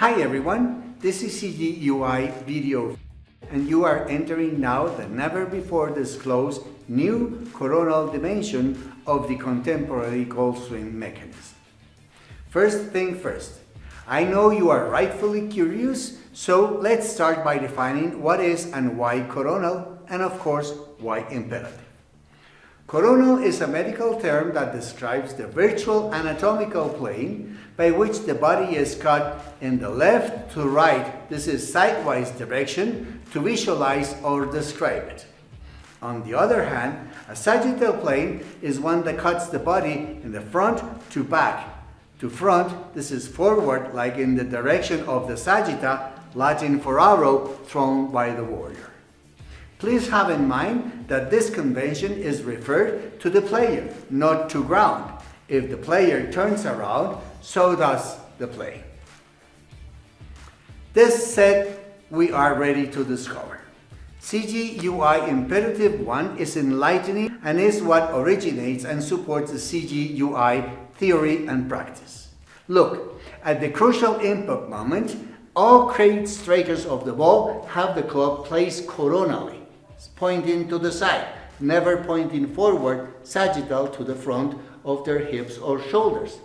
Hi everyone, this is CGUI video and you are entering now the never before disclosed new coronal dimension of the contemporary golf swing mechanism. First thing first, I know you are rightfully curious, so let's start by defining what is and why coronal and of course why imperative. Coronal is a medical term that describes the virtual anatomical plane by which the body is cut in the left to right, this is sidewise direction, to visualize or describe it. On the other hand, a sagittal plane is one that cuts the body in the front to back. To front, this is forward like in the direction of the sagitta, Latin for arrow, thrown by the warrior. Please have in mind that this convention is referred to the player, not to ground. If the player turns around, so does the plane. This said, we are ready to discover. CGUI Imperative 1 is enlightening and is what originates and supports the CGUI theory and practice. Look, at the crucial impact moment, all great strikers of the ball have the club placed coronally, pointing to the side, never pointing forward, sagittal to the front of their hips or shoulders.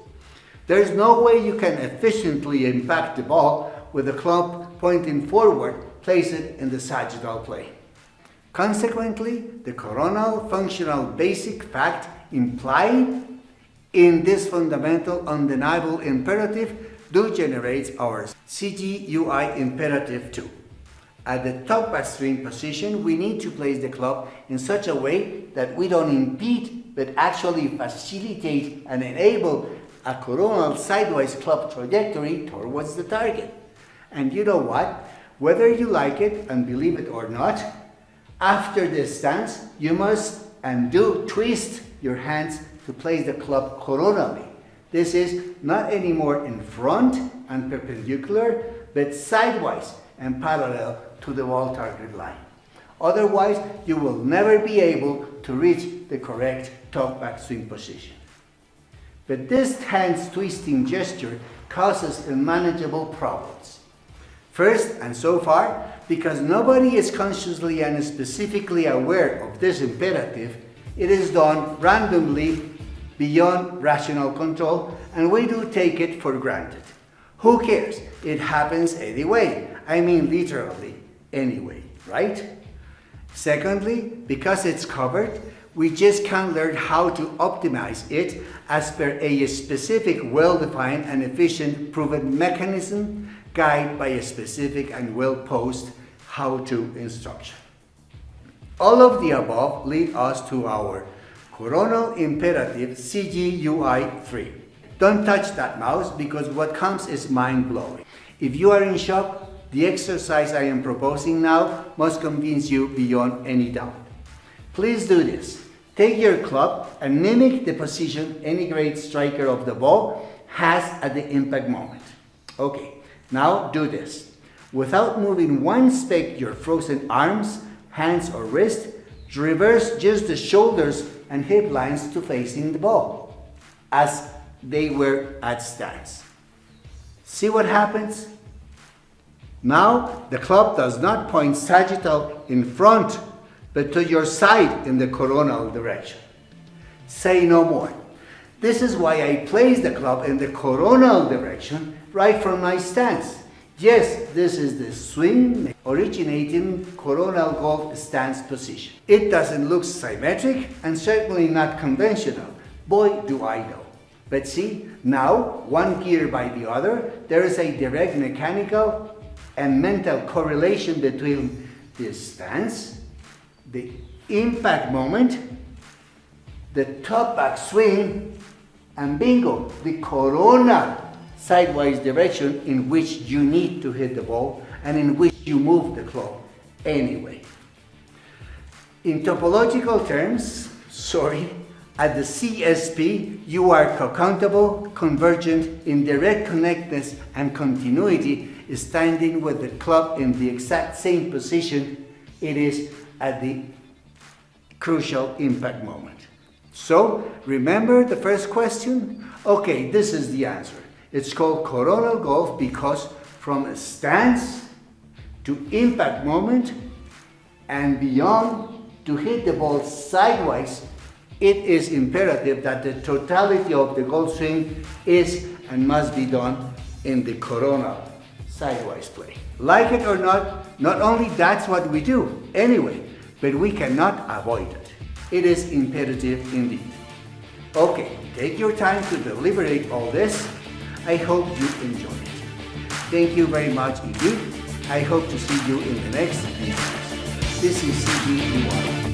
There is no way you can efficiently impact the ball with the club pointing forward, place it in the sagittal plane. Consequently, the coronal functional basic fact implied in this fundamental undeniable imperative do generate our CGUI Imperative 2. At the top backswing position, we need to place the club in such a way that we don't impede, but actually facilitate and enable a coronal sidewise club trajectory towards the target. And you know what? Whether you like it and believe it or not, after this stance, you must and do twist your hands to place the club coronally. This is not anymore in front and perpendicular, but sidewise and parallel to the ball target line. Otherwise, you will never be able to reach the correct top backswing position. But this hands twisting gesture causes unmanageable problems. First, and so far, because nobody is consciously and specifically aware of this imperative, it is done randomly beyond rational control, and we do take it for granted. Who cares? It happens anyway. I mean literally anyway, right? Secondly, because it's covered, we just can't learn how to optimize it as per a specific, well-defined and efficient proven mechanism guided by a specific and well-posed how-to instruction. All of the above lead us to our coronal imperative CGUI 3. Don't touch that mouse because what comes is mind-blowing. If you are in shock, the exercise I am proposing now must convince you beyond any doubt. Please do this. Take your club and mimic the position any great striker of the ball has at the impact moment. Okay, now do this. Without moving one speck your frozen arms, hands or wrist, reverse just the shoulders and hip lines to facing the ball, as they were at stance. See what happens? Now the club does not point sagittal in front, but to your side in the coronal direction. Say no more. This is why I place the club in the coronal direction right from my stance. Yes, this is the swing originating coronal golf stance position. It doesn't look symmetric and certainly not conventional. Boy, do I know. But see, now, one gear by the other, there is a direct mechanical and mental correlation between the stance, the impact moment, the top back swing, and bingo, the coronal sidewise direction in which you need to hit the ball and in which you move the club anyway. In topological terms, at the CSP, you are co-countable, convergent, in direct connectedness and continuity, standing with the club in the exact same position it is at the crucial impact moment. So, remember the first question? Okay, this is the answer. It's called coronal golf because from a stance to impact moment and beyond to hit the ball sideways, it is imperative that the totality of the golf swing is and must be done in the coronal sideways play. Like it or not only that's what we do anyway, but we cannot avoid it. It is imperative indeed. Okay, take your time to deliberate all this. I hope you enjoyed it. Thank you very much indeed. I hope to see you in the next videos. This is CGUI.